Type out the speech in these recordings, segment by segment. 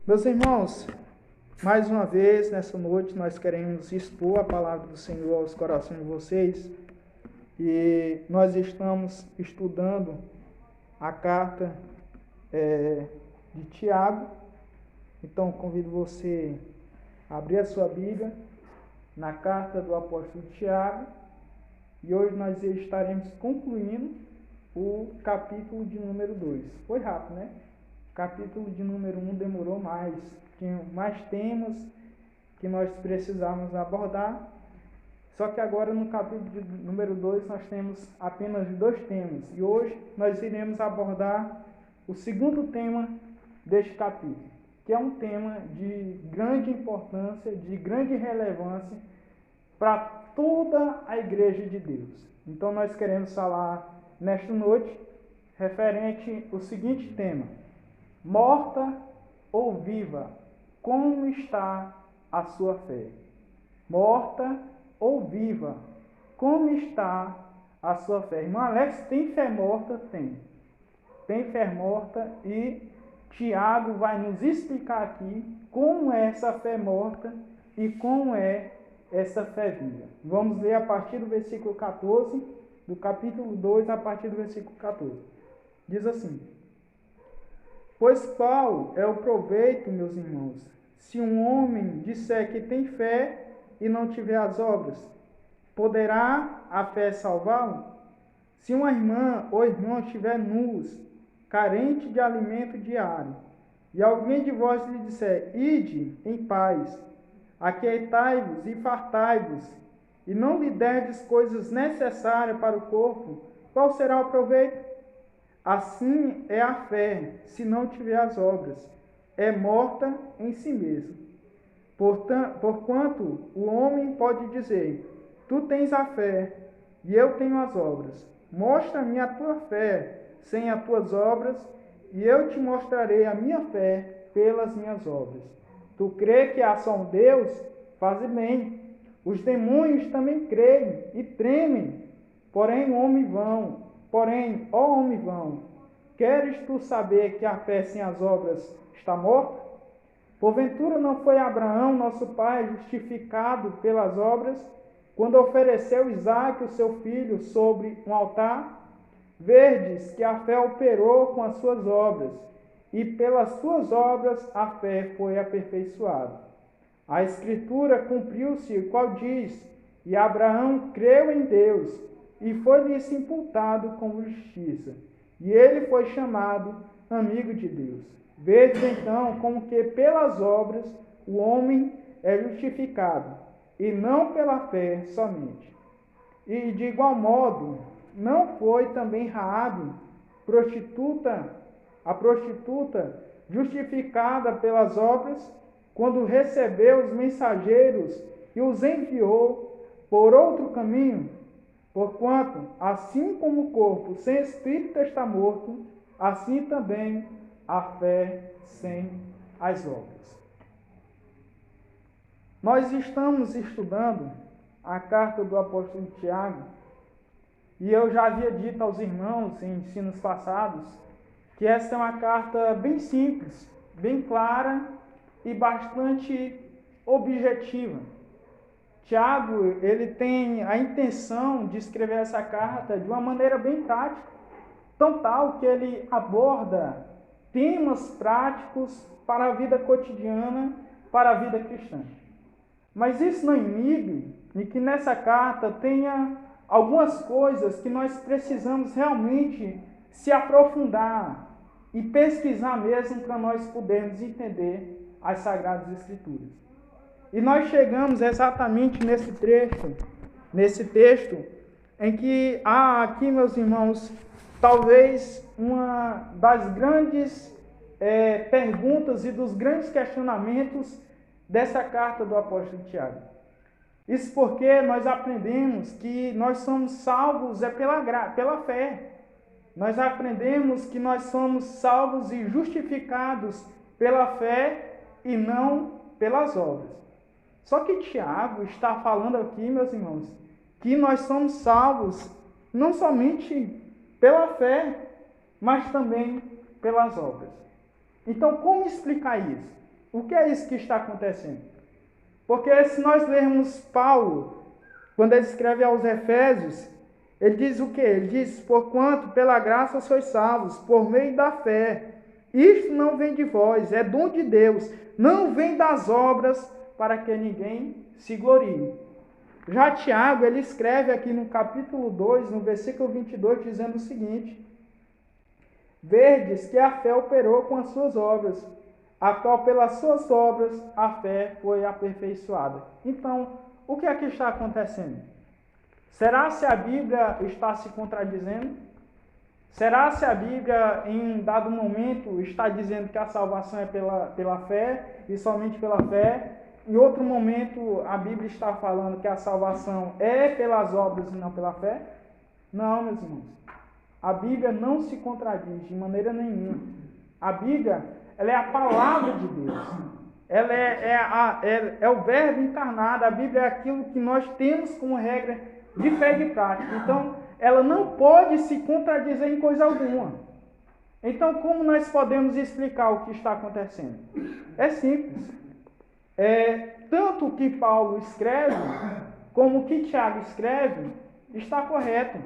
Meus irmãos, mais uma vez, nessa noite, nós queremos expor a palavra do Senhor aos corações de vocês. E nós estamos estudando a carta de Tiago. Então, convido você a abrir a sua Bíblia na carta do apóstolo Tiago. E hoje nós estaremos concluindo o capítulo de número 2. Foi rápido, né? O capítulo de número 1 demorou mais. Tinha mais temas que nós precisávamos abordar. Só que agora no capítulo de número 2 nós temos apenas 2 temas. E hoje nós iremos abordar o segundo tema deste capítulo, que é um tema de grande importância, de grande relevância para toda a igreja de Deus. Então nós queremos falar nesta noite referente ao seguinte tema: morta ou viva, como está a sua fé? Morta ou viva, como está a sua fé? Irmão Alex, tem fé morta? Tem fé morta, e Tiago vai nos explicar aqui como é essa fé morta e como é essa fé viva. Vamos ler a partir do versículo 14, do capítulo 2, a partir do versículo 14. Diz assim: pois qual é o proveito, meus irmãos, se um homem disser que tem fé e não tiver as obras? Poderá a fé salvá-lo? Se uma irmã ou irmão estiver nus, carente de alimento diário, e alguém de vós lhe disser: ide em paz, aquietai-vos e fartai-vos, e não lhe derdes coisas necessárias para o corpo, qual será o proveito? Assim é a fé, se não tiver as obras, é morta em si mesma. Porquanto o homem pode dizer: tu tens a fé, e eu tenho as obras. Mostra-me a tua fé sem as tuas obras, e eu te mostrarei a minha fé pelas minhas obras. Tu crê que há só um Deus? Faze bem. Os demônios também creem e tremem. Porém, ó homem vão, queres tu saber que a fé sem as obras está morta? Porventura não foi Abraão, nosso pai, justificado pelas obras, quando ofereceu Isaque, o seu filho, sobre um altar? Verdes que a fé operou com as suas obras, e pelas suas obras a fé foi aperfeiçoada. A Escritura cumpriu-se, qual diz: e Abraão creu em Deus, e foi-lhe imputado como justiça, e ele foi chamado amigo de Deus. Vedes então como que pelas obras o homem é justificado, e não pela fé somente. E de igual modo, não foi também Raabe, a prostituta, justificada pelas obras, quando recebeu os mensageiros e os enviou por outro caminho? Porquanto, assim como o corpo sem espírito está morto, assim também a fé sem as obras. Nós estamos estudando a carta do apóstolo Tiago, e eu já havia dito aos irmãos em ensinos passados que essa é uma carta bem simples, bem clara e bastante objetiva. Tiago, ele tem a intenção de escrever essa carta de uma maneira bem prática, tão tal que ele aborda temas práticos para a vida cotidiana, para a vida cristã. Mas isso não inibe de que nessa carta tenha algumas coisas que nós precisamos realmente se aprofundar e pesquisar mesmo para nós podermos entender as Sagradas Escrituras. E nós chegamos exatamente nesse texto em que há aqui, meus irmãos, talvez uma das grandes perguntas e dos grandes questionamentos dessa carta do apóstolo Tiago. Isso porque nós aprendemos que nós somos salvos pela fé. Nós aprendemos que nós somos salvos e justificados pela fé e não pelas obras. Só que Tiago está falando aqui, meus irmãos, que nós somos salvos não somente pela fé, mas também pelas obras. Então, como explicar isso? O que é isso que está acontecendo? Porque se nós lermos Paulo, quando ele escreve aos Efésios, ele diz o quê? Ele diz, porquanto pela graça sois salvos, por meio da fé. Isto não vem de vós, é dom de Deus, não vem das obras, para que ninguém se glorie. Já Tiago, ele escreve aqui no capítulo 2, no versículo 22, dizendo o seguinte: verdes que a fé operou com as suas obras, a qual pelas suas obras a fé foi aperfeiçoada. Então, o que é que está acontecendo? Será se a Bíblia está se contradizendo? Será se a Bíblia, em dado momento, está dizendo que a salvação é pela fé e somente pela fé? Em outro momento, a Bíblia está falando que a salvação é pelas obras e não pela fé? Não, meus irmãos. A Bíblia não se contradiz de maneira nenhuma. A Bíblia, ela é a palavra de Deus. Ela é o verbo encarnado. A Bíblia é aquilo que nós temos como regra de fé e de prática. Então, ela não pode se contradizer em coisa alguma. Então, como nós podemos explicar o que está acontecendo? É simples. Tanto o que Paulo escreve, como o que Tiago escreve, está correto.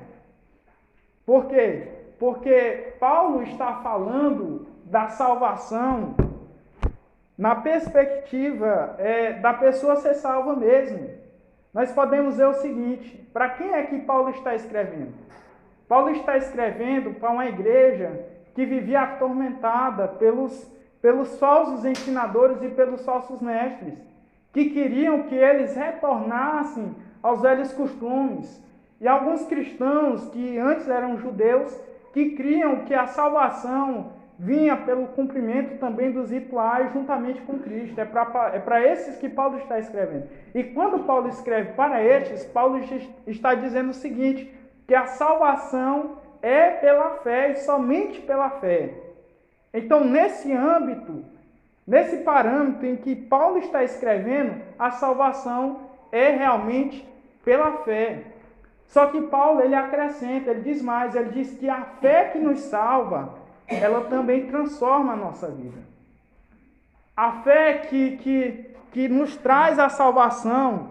Por quê? Porque Paulo está falando da salvação na perspectiva da pessoa ser salva mesmo. Nós podemos ver o seguinte: para quem é que Paulo está escrevendo? Paulo está escrevendo para uma igreja que vivia atormentada pelos falsos ensinadores e pelos falsos mestres, que queriam que eles retornassem aos velhos costumes. E alguns cristãos que antes eram judeus, que criam que a salvação vinha pelo cumprimento também dos rituais juntamente com Cristo. É para esses que Paulo está escrevendo. E quando Paulo escreve para estes, Paulo está dizendo o seguinte, que a salvação é pela fé e somente pela fé. Então, nesse âmbito, nesse parâmetro em que Paulo está escrevendo, a salvação é realmente pela fé. Só que Paulo, ele acrescenta, ele diz mais, ele diz que a fé que nos salva, ela também transforma a nossa vida. A fé que nos traz a salvação,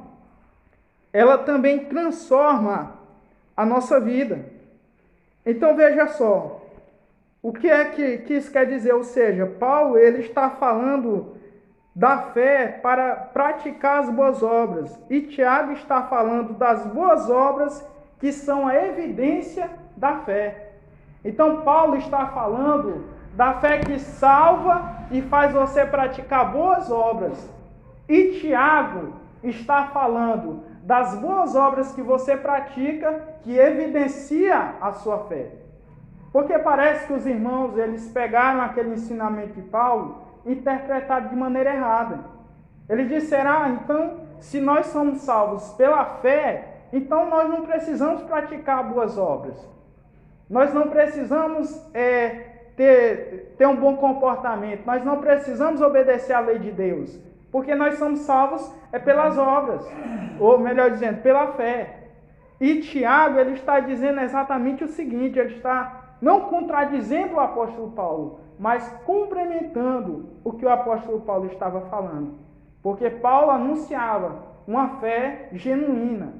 ela também transforma a nossa vida. Então veja só, o que é que isso quer dizer? Ou seja, Paulo, ele está falando da fé para praticar as boas obras. E Tiago está falando das boas obras que são a evidência da fé. Então Paulo está falando da fé que salva e faz você praticar boas obras. E Tiago está falando das boas obras que você pratica, que evidencia a sua fé. Porque parece que os irmãos, eles pegaram aquele ensinamento de Paulo e interpretaram de maneira errada. Eles disseram, então, se nós somos salvos pela fé, então nós não precisamos praticar boas obras. Nós não precisamos ter um bom comportamento. Nós não precisamos obedecer à lei de Deus. Porque nós somos salvos pelas obras. Ou melhor dizendo, pela fé. E Tiago, ele está dizendo exatamente o seguinte, ele está não contradizendo o apóstolo Paulo, mas complementando o que o apóstolo Paulo estava falando. Porque Paulo anunciava uma fé genuína.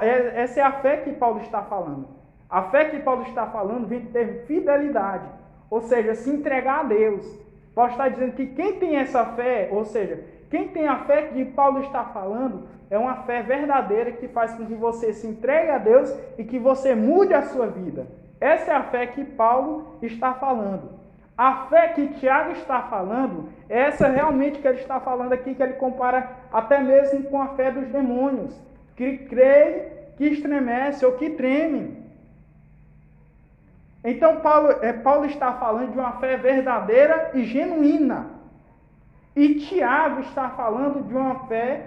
Essa é a fé que Paulo está falando. A fé que Paulo está falando vem de ter fidelidade, ou seja, se entregar a Deus. Paulo está dizendo que quem tem essa fé, ou seja, quem tem a fé que Paulo está falando, é uma fé verdadeira que faz com que você se entregue a Deus e que você mude a sua vida. Essa é a fé que Paulo está falando. A fé que Tiago está falando, essa realmente que ele está falando aqui, que ele compara até mesmo com a fé dos demônios, que creem, que estremece ou que tremem. Então Paulo está falando de uma fé verdadeira e genuína. E Tiago está falando de uma fé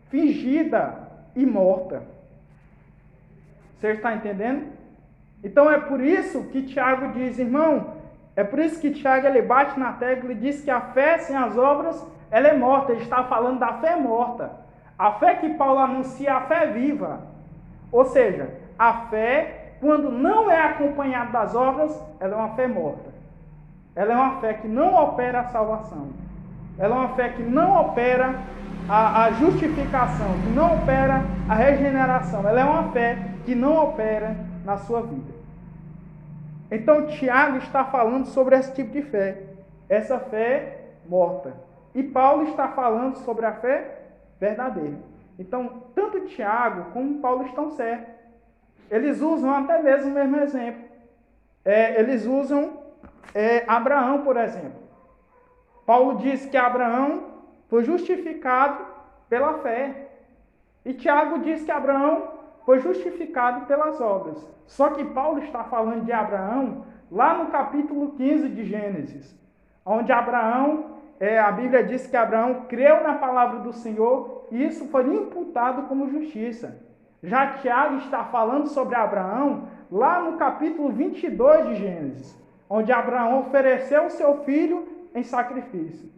fingida e morta. Você está entendendo? Então é por isso que Tiago diz, irmão, é por isso que Tiago ele bate na tecla e diz que a fé sem as obras, ela é morta. Ele está falando da fé morta. A fé que Paulo anuncia é a fé viva. Ou seja, a fé, quando não é acompanhada das obras, ela é uma fé morta. Ela é uma fé que não opera a salvação. Ela é uma fé que não opera a justificação, que não opera a regeneração. Ela é uma fé que não opera na sua vida. Então Tiago está falando sobre esse tipo de fé, essa fé morta. E Paulo está falando sobre a fé verdadeira. Então, tanto Tiago como Paulo estão certos. Eles usam até mesmo o mesmo exemplo. Eles usam Abraão, por exemplo. Paulo diz que Abraão foi justificado pela fé. E Tiago diz que Abraão foi justificado pelas obras. Só que Paulo está falando de Abraão lá no capítulo 15 de Gênesis, onde Abraão, a Bíblia diz que Abraão creu na palavra do Senhor e isso foi imputado como justiça. Já Tiago está falando sobre Abraão lá no capítulo 22 de Gênesis, onde Abraão ofereceu o seu filho em sacrifício.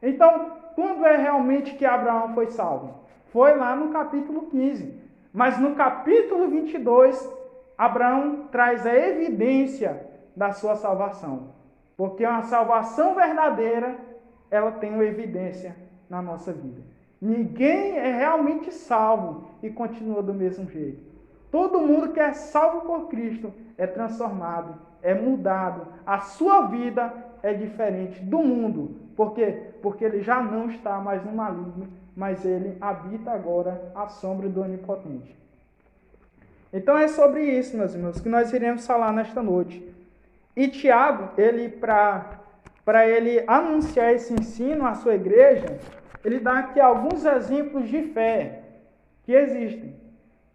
Então, quando é realmente que Abraão foi salvo? Foi lá no capítulo 15. Mas no capítulo 22, Abraão traz a evidência da sua salvação. Porque uma salvação verdadeira, ela tem uma evidência na nossa vida. Ninguém é realmente salvo e continua do mesmo jeito. Todo mundo que é salvo por Cristo é transformado, é mudado. A sua vida é diferente do mundo. Por quê? Porque ele já não está mais no maligno, mas ele habita agora à sombra do Onipotente. Então é sobre isso, meus irmãos, que nós iremos falar nesta noite. E Tiago, ele para ele anunciar esse ensino à sua igreja, ele dá aqui alguns exemplos de fé que existem.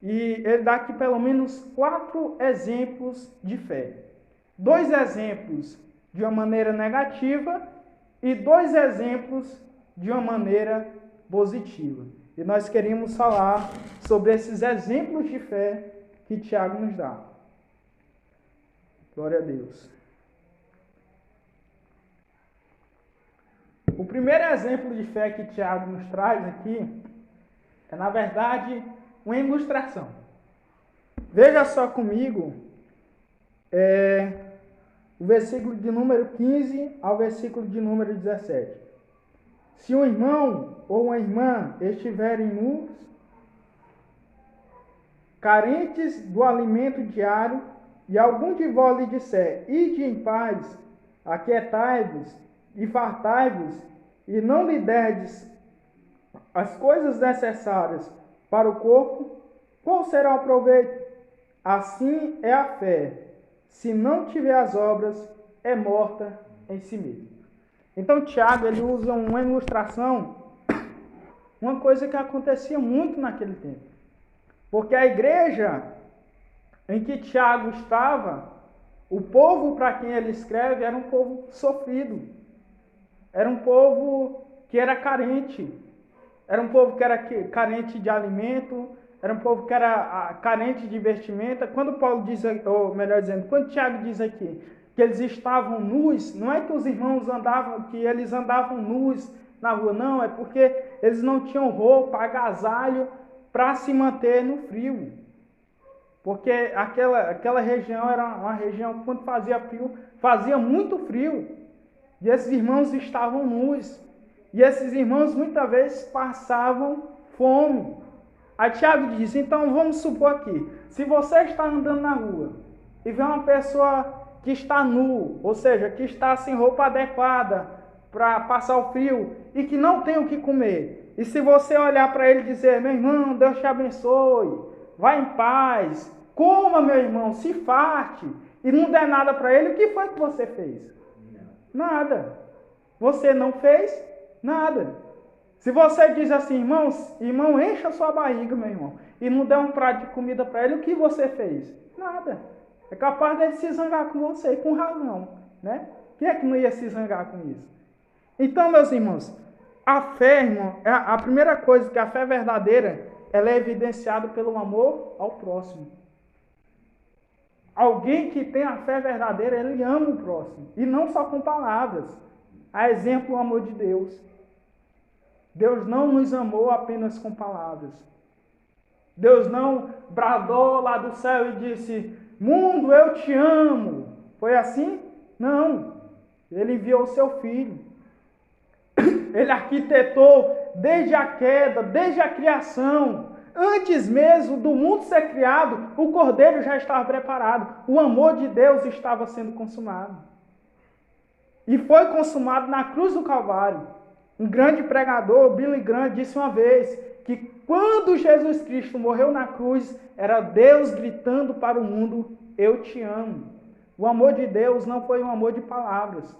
E ele dá aqui pelo menos 4 exemplos de fé. 2 exemplos de uma maneira negativa e 2 exemplos de uma maneira positiva. E nós queremos falar sobre esses exemplos de fé que Tiago nos dá. Glória a Deus. O primeiro exemplo de fé que Tiago nos traz aqui é, na verdade, uma ilustração. Veja só comigo o versículo de número 15 ao versículo de número 17. Se um irmão ou uma irmã estiverem nus, carentes do alimento diário, e algum de vós lhe disser, ide em paz, aquietai-vos e fartai-vos, e não lhe derdes as coisas necessárias para o corpo, qual será o proveito? Assim é a fé. Se não tiver as obras, é morta em si mesma. Então, Tiago, ele usa uma ilustração, uma coisa que acontecia muito naquele tempo. Porque a igreja em que Tiago estava, o povo para quem ele escreve era um povo sofrido. Era um povo que era carente. Era um povo que era carente de alimento, era um povo que era carente de vestimenta. Quando Paulo diz, ou melhor dizendo, quando Tiago diz aqui que eles estavam nus, não é que os irmãos eles andavam nus na rua, não, é porque eles não tinham roupa, agasalho para se manter no frio. Porque aquela região era uma região que quando fazia frio, fazia muito frio. E esses irmãos estavam nus. E esses irmãos muitas vezes passavam fome. Aí Tiago diz, então vamos supor aqui, se você está andando na rua e vê uma pessoa que está nu, ou seja, que está sem roupa adequada para passar o frio e que não tem o que comer, e se você olhar para ele e dizer, meu irmão, Deus te abençoe, vá em paz, coma, meu irmão, se farte, e não der nada para ele, o que foi que você fez? Nada. Você não fez nada. Se você diz assim, irmão, encha a sua barriga, meu irmão, e não der um prato de comida para ele, o que você fez? Nada. É capaz dele se zangar com você, com razão, né? Quem é que não ia se zangar com isso? Então, meus irmãos, a fé, irmão, a primeira coisa que a fé verdadeira, ela é evidenciada pelo amor ao próximo. Alguém que tem a fé verdadeira, ele ama o próximo, e não só com palavras. A exemplo, o amor de Deus. Deus não nos amou apenas com palavras. Deus não bradou lá do céu e disse, mundo, eu te amo. Foi assim? Não. Ele enviou o seu filho. Ele arquitetou desde a queda, desde a criação. Antes mesmo do mundo ser criado, o Cordeiro já estava preparado. O amor de Deus estava sendo consumado. E foi consumado na cruz do Calvário. Um grande pregador, Billy Graham, disse uma vez que quando Jesus Cristo morreu na cruz, era Deus gritando para o mundo: eu te amo. O amor de Deus não foi um amor de palavras.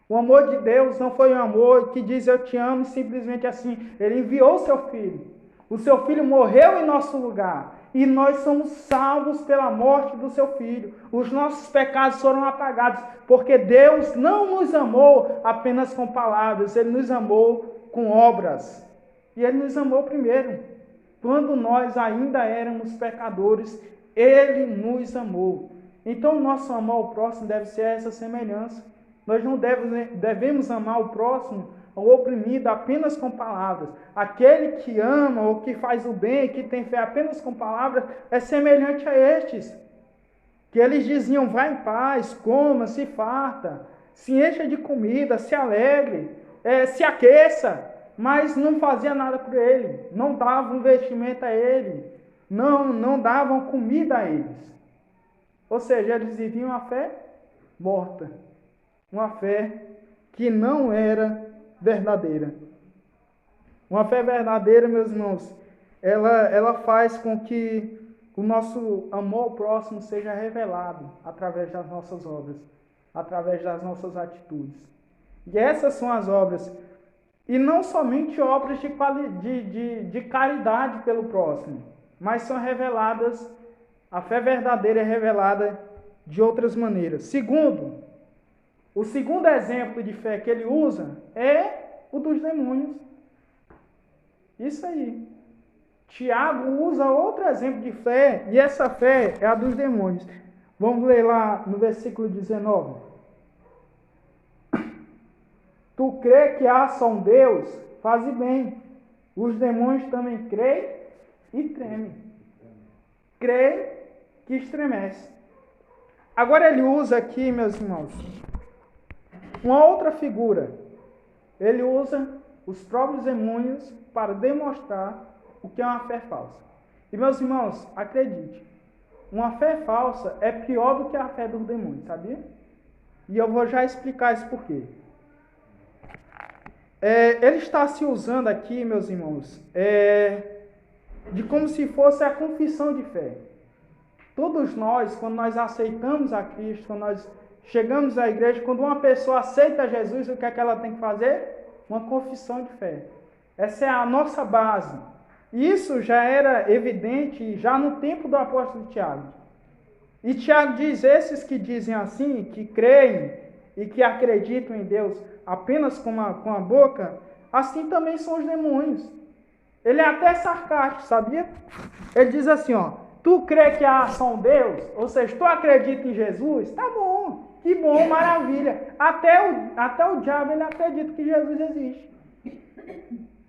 O amor de Deus não foi um amor que diz eu te amo simplesmente assim. Ele enviou o seu Filho. O seu Filho morreu em nosso lugar. E nós somos salvos pela morte do seu Filho. Os nossos pecados foram apagados. Porque Deus não nos amou apenas com palavras. Ele nos amou com obras. E Ele nos amou primeiro. Quando nós ainda éramos pecadores, Ele nos amou. Então o nosso amor ao próximo deve ser essa semelhança. Nós não devemos amar o próximo, o oprimido, apenas com palavras. Aquele que ama ou que faz o bem, que tem fé apenas com palavras, é semelhante a estes. Que eles diziam: vá em paz, coma, se farta, se encha de comida, se alegre, se aqueça, mas não fazia nada por ele, não davam vestimento a ele, não davam comida a eles. Ou seja, eles viviam a fé morta. Uma fé que não era verdadeira. Uma fé verdadeira, meus irmãos, ela faz com que o nosso amor ao próximo seja revelado através das nossas obras, através das nossas atitudes. E essas são as obras. E não somente obras de caridade pelo próximo, mas são reveladas, a fé verdadeira é revelada de outras maneiras. O segundo exemplo de fé que ele usa é o dos demônios. Isso aí. Tiago usa outro exemplo de fé, e essa fé é a dos demônios. Vamos ler lá no versículo 19. Tu crê que há só um Deus? Faze bem. Os demônios também creem e tremem. Creem que estremece. Agora ele usa aqui, meus irmãos, uma outra figura. Ele usa os próprios demônios para demonstrar o que é uma fé falsa. E, meus irmãos, acredite, uma fé falsa é pior do que a fé dos demônios, sabia? E eu vou já explicar isso por quê. Ele está se usando aqui, meus irmãos, de como se fosse a confissão de fé. Todos nós, quando nós aceitamos a Cristo, quando nós chegamos à igreja, quando uma pessoa aceita Jesus, o que é que ela tem que fazer? Uma confissão de fé. Essa é a nossa base. Isso já era evidente já no tempo do apóstolo Tiago. E Tiago diz: esses que dizem assim, que creem e que acreditam em Deus apenas com a boca, assim também são os demônios. Ele é até sarcástico, sabia? Ele diz assim, tu crê que há só um Deus? Ou seja, tu acredita em Jesus? Tá bom, que bom, maravilha. Até o diabo ele acredita que Jesus existe.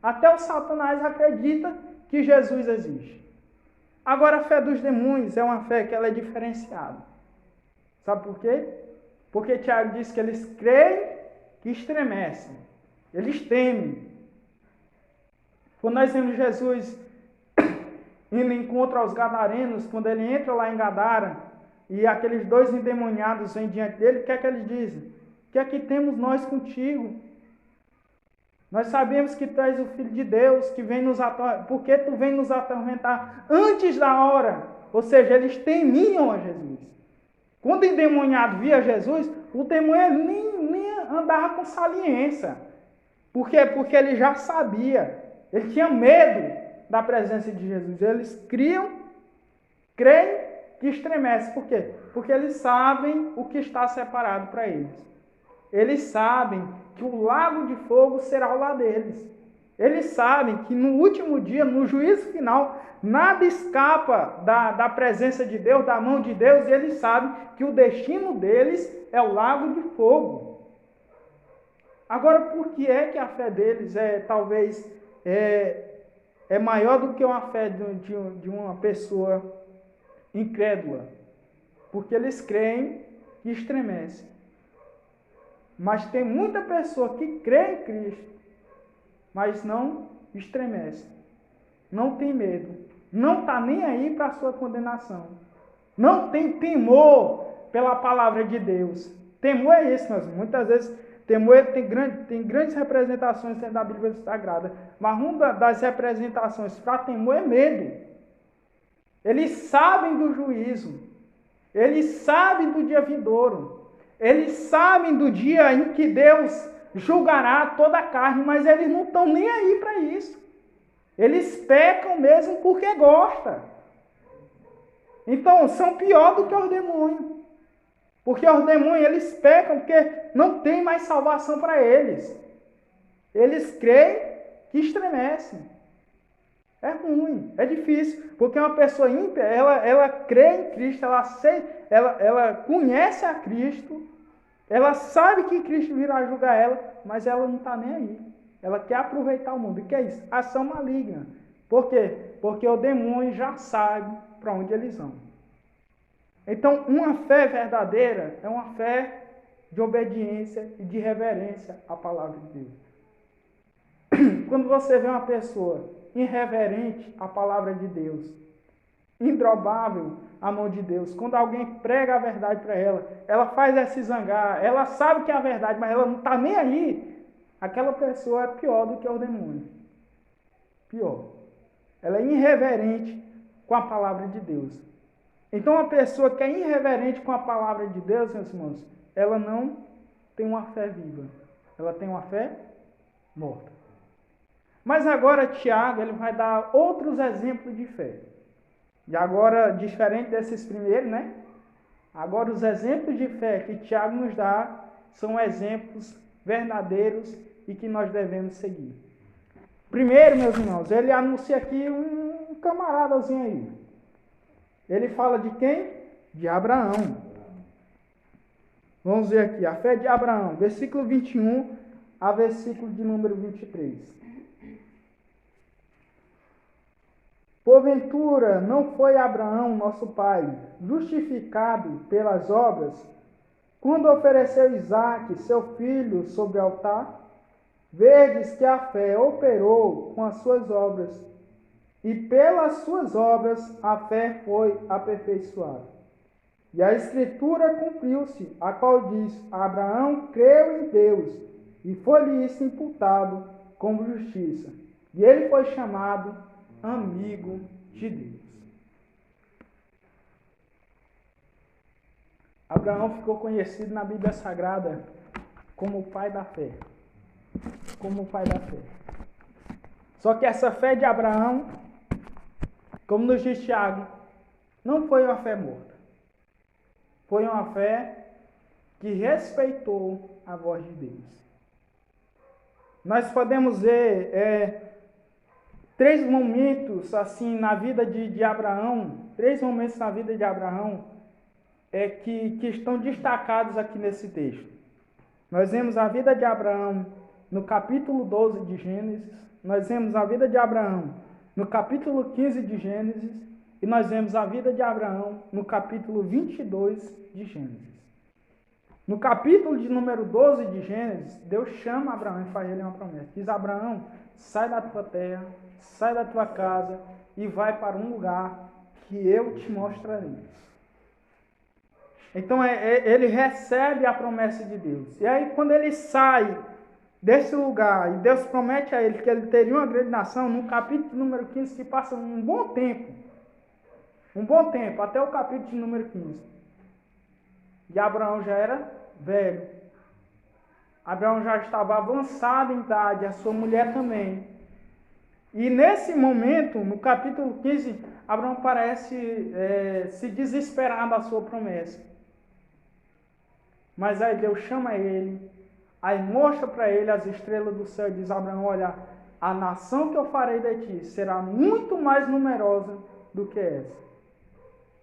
Até o Satanás acredita que Jesus existe. Agora a fé dos demônios é uma fé que ela é diferenciada. Sabe por quê? Porque Tiago diz que eles creem que estremecem. Eles temem. Quando nós vemos Jesus indo em encontro aos gadarenos, quando ele entra lá em Gadara, e aqueles dois endemoniados vêm diante dele, o que é que eles dizem? O que é que temos nós contigo? Nós sabemos que tu és o Filho de Deus, que vem nos atormentar. Por que tu vem nos atormentar antes da hora? Ou seja, eles temiam a Jesus. Quando o endemoniado via Jesus, o demônio nem andava com saliência. Por quê? Porque ele já sabia. Ele tinha medo da presença de Jesus. Eles creem que estremece. Por quê? Porque eles sabem o que está separado para eles. Eles sabem que o lago de fogo será o lar deles. Eles sabem que no último dia, no juízo final, nada escapa da presença de Deus, da mão de Deus, e eles sabem que o destino deles é o lago de fogo. Agora, por que é que a fé deles talvez é maior do que uma fé de uma pessoa incrédula? Porque eles creem que estremece. Mas tem muita pessoa que crê em Cristo, mas não estremece. Não tem medo. Não está nem aí para a sua condenação. Não tem temor pela palavra de Deus. Temor é isso, meus irmãos. Muitas vezes, temor tem grandes representações dentro da Bíblia Sagrada. Mas uma das representações para temor é medo. Eles sabem do juízo. Eles sabem do dia vindouro. Eles sabem do dia em que Deus julgará toda a carne, mas eles não estão nem aí para isso. Eles pecam mesmo porque gostam. Então, são pior do que os demônios. Porque os demônios, eles pecam porque não tem mais salvação para eles. Eles creem que estremecem. É ruim, é difícil. Porque uma pessoa ímpia, ela crê em Cristo, ela conhece a Cristo, ela sabe que Cristo virá julgar ela, mas ela não está nem aí. Ela quer aproveitar o mundo. E que é isso? Ação maligna. Por quê? Porque o demônio já sabe para onde eles vão. Então, uma fé verdadeira é uma fé de obediência e de reverência à palavra de Deus. Quando você vê uma pessoa irreverente à palavra de Deus, indrobável à mão de Deus, quando alguém prega a verdade para ela, ela faz ela se zangar, ela sabe que é a verdade, mas ela não está nem aí, aquela pessoa é pior do que o demônio. Pior. Ela é irreverente com a palavra de Deus. Então, uma pessoa que é irreverente com a palavra de Deus, meus irmãos, ela não tem uma fé viva. Ela tem uma fé morta. Mas agora, Tiago, ele vai dar outros exemplos de fé. E agora, diferente desses primeiros, né? Agora, os exemplos de fé que Tiago nos dá são exemplos verdadeiros e que nós devemos seguir. Primeiro, meus irmãos, ele anuncia aqui um camaradazinho aí. Ele fala de quem? De Abraão. Vamos ver aqui, a fé de Abraão, versículo 21 a versículo de número 23. Porventura, não foi Abraão, nosso pai, justificado pelas obras, quando ofereceu Isaque, seu filho, sobre o altar? Vedes que a fé operou com as suas obras, e pelas suas obras a fé foi aperfeiçoada. E a Escritura cumpriu-se, a qual diz: Abraão creu em Deus, e foi-lhe isso imputado como justiça. E ele foi chamado amigo de Deus. Abraão ficou conhecido na Bíblia Sagrada como o pai da fé. Como o pai da fé. Só que essa fé de Abraão, como nos diz Tiago, não foi uma fé morta. Foi uma fé que respeitou a voz de Deus. Nós podemos ver três momentos assim na vida de Abraão, que estão destacados aqui nesse texto. Nós vemos a vida de Abraão no capítulo 12 de Gênesis, nós vemos a vida de Abraão no capítulo 15 de Gênesis, e nós vemos a vida de Abraão no capítulo 22 de Gênesis. No capítulo de número 12 de Gênesis, Deus chama Abraão e faz ele uma promessa. Diz: Abraão, sai da tua terra, sai da tua casa e vai para um lugar que eu te mostrarei. Então ele recebe a promessa de Deus. E aí quando ele sai desse lugar, e Deus promete a ele que ele teria uma grande nação, no capítulo número 15 se passa um bom tempo, até o capítulo de número 15. E Abraão já era velho. Abraão já estava avançado em idade, a sua mulher também. E nesse momento, no capítulo 15, Abraão parece se desesperar da sua promessa. Mas aí Deus chama ele, aí mostra para ele as estrelas do céu e diz: Abraão, olha, a nação que eu farei de ti será muito mais numerosa do que essa.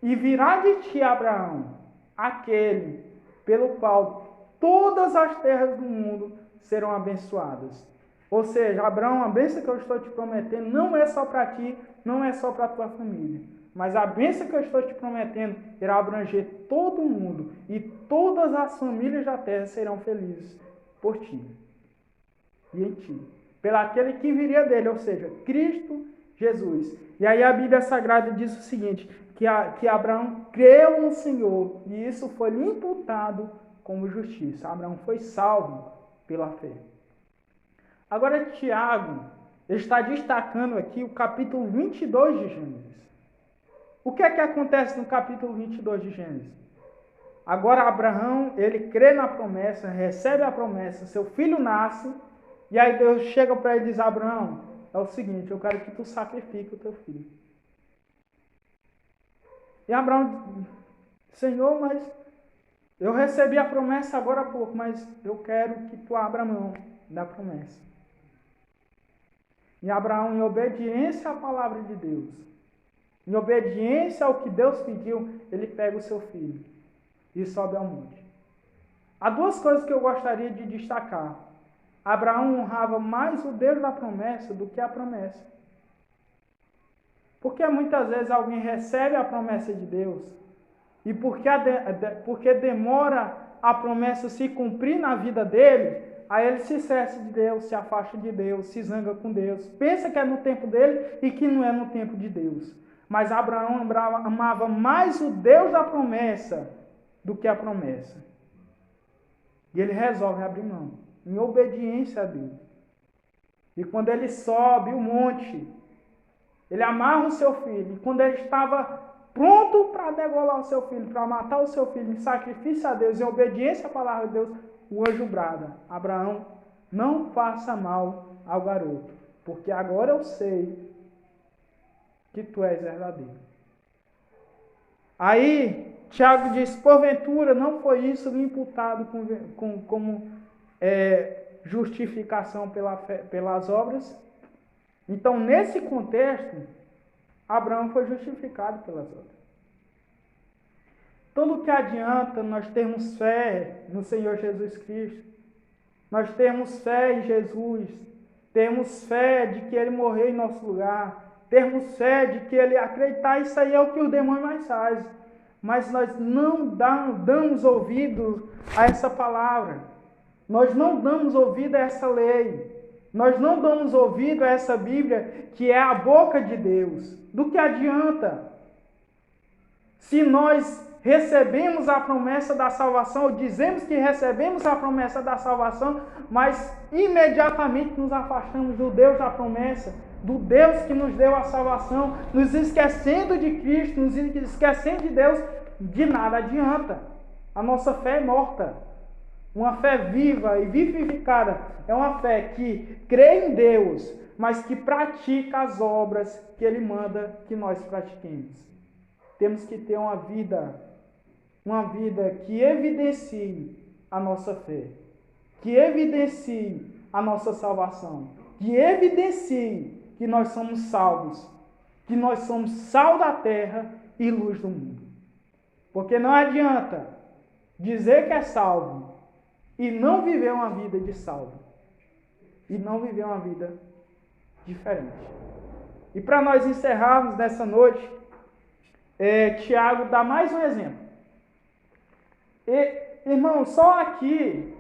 E virá de ti, Abraão, aquele pelo qual todas as terras do mundo serão abençoadas. Ou seja, Abraão, a bênção que eu estou te prometendo não é só para ti, não é só para a tua família. Mas a bênção que eu estou te prometendo irá abranger todo o mundo, e todas as famílias da terra serão felizes por ti e em ti. pelaquele que viria dele, ou seja, Cristo Jesus. E aí a Bíblia Sagrada diz o seguinte, que Abraão creu no Senhor, e isso foi lhe imputado como justiça. Abraão foi salvo pela fé. Agora Tiago está destacando aqui o capítulo 22 de Gênesis. O que é que acontece no capítulo 22 de Gênesis? Agora Abraão, ele crê na promessa, recebe a promessa, seu filho nasce, e aí Deus chega para ele e diz, Abraão, é o seguinte, eu quero que tu sacrifique o teu filho. E Abraão, Senhor, mas eu recebi a promessa agora há pouco, mas eu quero que tu abra mão da promessa. E Abraão, em obediência à palavra de Deus, em obediência ao que Deus pediu, ele pega o seu filho e sobe ao monte. Há duas coisas que eu gostaria de destacar. Abraão honrava mais o Deus da promessa do que a promessa. Porque muitas vezes alguém recebe a promessa de Deus e porque demora a promessa se cumprir na vida dele, aí ele se esquece de Deus, se afasta de Deus, se zanga com Deus, pensa que é no tempo dele e que não é no tempo de Deus. Mas Abraão amava mais o Deus da promessa do que a promessa. E ele resolve abrir mão, em obediência a Deus. E quando ele sobe o monte, ele amarra o seu filho. E quando ele estava pronto para degolar o seu filho, para matar o seu filho em sacrifício a Deus, em obediência à palavra de Deus, o anjo brada, Abraão, não faça mal ao garoto, porque agora eu sei que tu és verdadeiro. Aí, Tiago diz, porventura não foi isso imputado como justificação pelas obras? Então, nesse contexto, Abraão foi justificado pelas obras. Então, do que adianta nós termos fé no Senhor Jesus Cristo, nós termos fé em Jesus, termos fé de que Ele morreu em nosso lugar, termos fé de que Ele acreditar, isso aí é o que o demônio mais faz. Mas nós não damos ouvido a essa palavra, nós não damos ouvido a essa lei, nós não damos ouvido a essa Bíblia, que é a boca de Deus. Do que adianta? Se nós recebemos a promessa da salvação, ou dizemos que recebemos a promessa da salvação, mas imediatamente nos afastamos do Deus da promessa, do Deus que nos deu a salvação, nos esquecendo de Cristo, nos esquecendo de Deus, de nada adianta. A nossa fé é morta. Uma fé viva e vivificada é uma fé que crê em Deus, mas que pratica as obras que Ele manda que nós pratiquemos. Temos que ter uma vida que evidencie a nossa fé, que evidencie a nossa salvação, que evidencie que nós somos salvos, que nós somos sal da terra e luz do mundo. Porque não adianta dizer que é salvo e não viver uma vida de salvo, e não viver uma vida diferente. E para nós encerrarmos nessa noite, Tiago dá mais um exemplo. Irmão, só aqui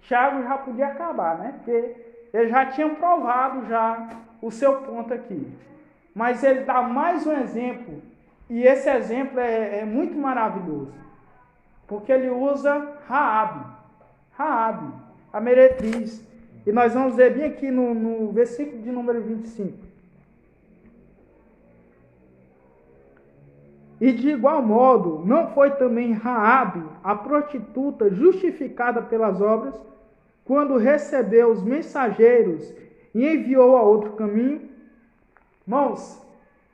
Tiago já podia acabar, né? Porque ele já tinha provado já o seu ponto aqui. Mas ele dá mais um exemplo, e esse exemplo é muito maravilhoso. Porque ele usa Raabe, a meretriz. E nós vamos ver bem aqui no versículo de número 25. E de igual modo, não foi também Raabe, a prostituta, justificada pelas obras, quando recebeu os mensageiros e enviou a outro caminho? Irmãos,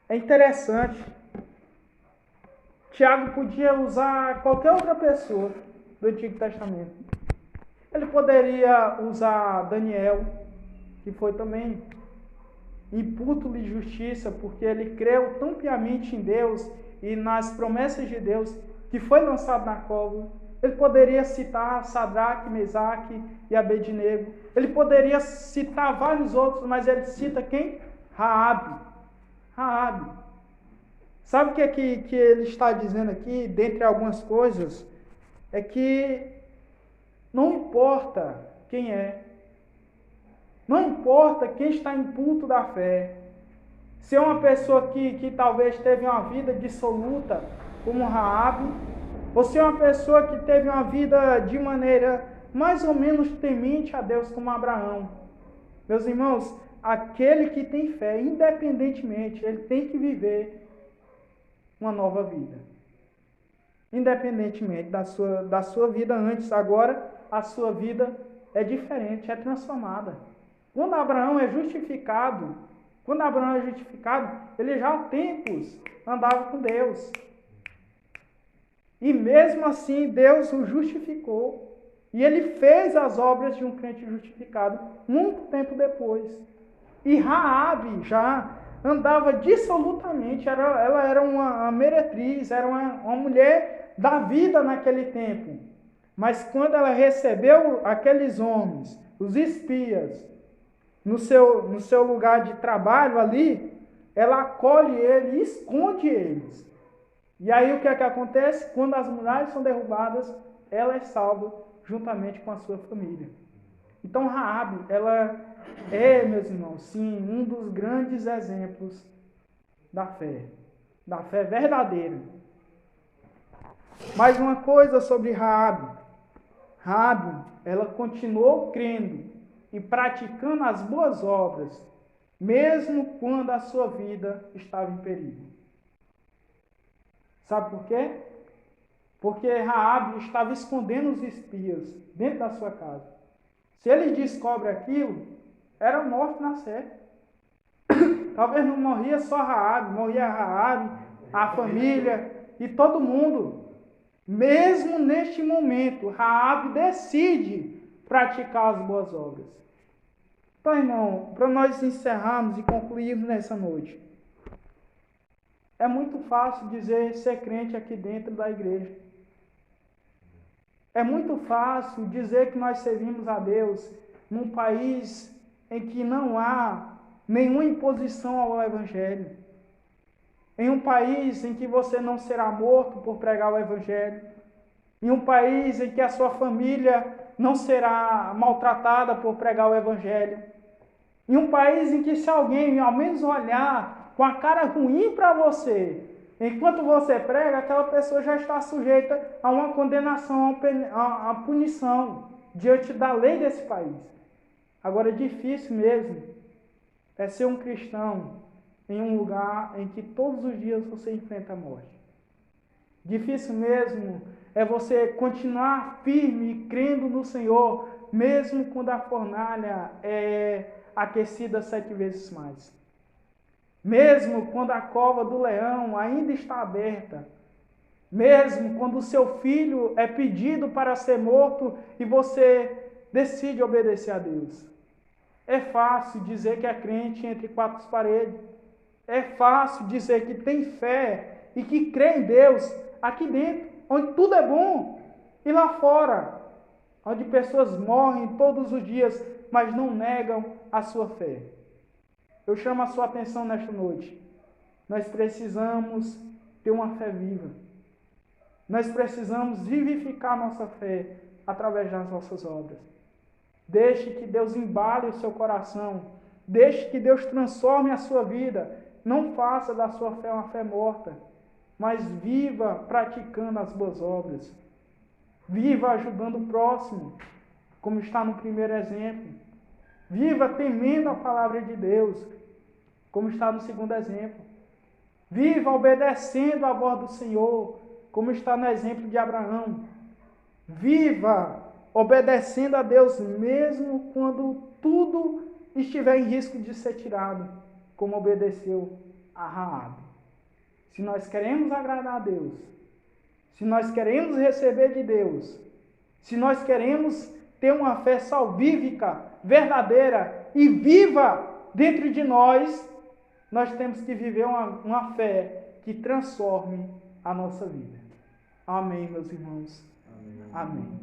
é interessante. Tiago podia usar qualquer outra pessoa do Antigo Testamento. Ele poderia usar Daniel, que foi também imputo-lhe de justiça, porque ele creu tão piamente em Deus e nas promessas de Deus, que foi lançado na cova. Ele poderia citar Sadraque, Mesaque e Abednego. Ele poderia citar vários outros, mas ele cita quem? Raabe. Sabe o que ele está dizendo aqui, dentre algumas coisas? É que não importa quem é, Não importa quem está em culto da fé. Se é uma pessoa que talvez teve uma vida dissoluta, como Raabe, ou se é uma pessoa que teve uma vida de maneira mais ou menos temente a Deus, como Abraão. Meus irmãos, aquele que tem fé, independentemente, ele tem que viver uma nova vida. Independentemente da sua vida antes, agora a sua vida é diferente, é transformada. Quando Abraão é justificado, ele já há tempos andava com Deus. E mesmo assim, Deus o justificou. E ele fez as obras de um crente justificado muito tempo depois. E Raabe já andava dissolutamente, ela era uma meretriz, era uma mulher da vida naquele tempo. Mas quando ela recebeu aqueles homens, os espias, no seu lugar de trabalho ali, ela acolhe eles e esconde eles. E aí o que é que acontece? Quando as muralhas são derrubadas, ela é salva juntamente com a sua família. Então Raabe, ela é, meus irmãos, sim, um dos grandes exemplos da fé verdadeira. Mais uma coisa sobre Raabe. Raabe, ela continuou crendo e praticando as boas obras, mesmo quando a sua vida estava em perigo. Sabe por quê? Porque Raabe estava escondendo os espias dentro da sua casa. Se eles descobrem aquilo, era morte na certa. Talvez não morria só Raabe, morria Raabe, a família e todo mundo. Mesmo neste momento, Raabe decide praticar as boas obras. Então, irmão, para nós encerrarmos e concluirmos nessa noite, é muito fácil dizer ser crente aqui dentro da igreja. É muito fácil dizer que nós servimos a Deus num país em que não há nenhuma imposição ao Evangelho. Em um país em que você não será morto por pregar o Evangelho. Em um país em que a sua família não será maltratada por pregar o Evangelho. Em um país em que se alguém ao menos olhar com a cara ruim para você, enquanto você prega, aquela pessoa já está sujeita a uma condenação, a punição diante da lei desse país. Agora, difícil mesmo é ser um cristão em um lugar em que todos os dias você enfrenta a morte. Difícil mesmo é você continuar firme e crendo no Senhor, mesmo quando a fornalha é aquecida 7 vezes mais. Mesmo quando a cova do leão ainda está aberta. Mesmo quando o seu filho é pedido para ser morto e você decide obedecer a Deus. É fácil dizer que é crente entre 4 paredes. É fácil dizer que tem fé e que crê em Deus aqui dentro, onde tudo é bom. E lá fora, onde pessoas morrem todos os dias, mas não negam a sua fé. Eu chamo a sua atenção nesta noite. Nós precisamos ter uma fé viva. Nós precisamos vivificar nossa fé através das nossas obras. Deixe que Deus embale o seu coração. Deixe que Deus transforme a sua vida. Não faça da sua fé uma fé morta, mas viva praticando as boas obras. Viva ajudando o próximo, como está no primeiro exemplo. Viva temendo a palavra de Deus, como está no segundo exemplo. Viva obedecendo a voz do Senhor, como está no exemplo de Abraão. Viva obedecendo a Deus mesmo quando tudo estiver em risco de ser tirado, como obedeceu a Raabe. Se nós queremos agradar a Deus, se nós queremos receber de Deus, se nós queremos ter uma fé salvífica, verdadeira e viva dentro de nós, nós temos que viver uma fé que transforme a nossa vida. Amém, meus irmãos. Amém. Amém.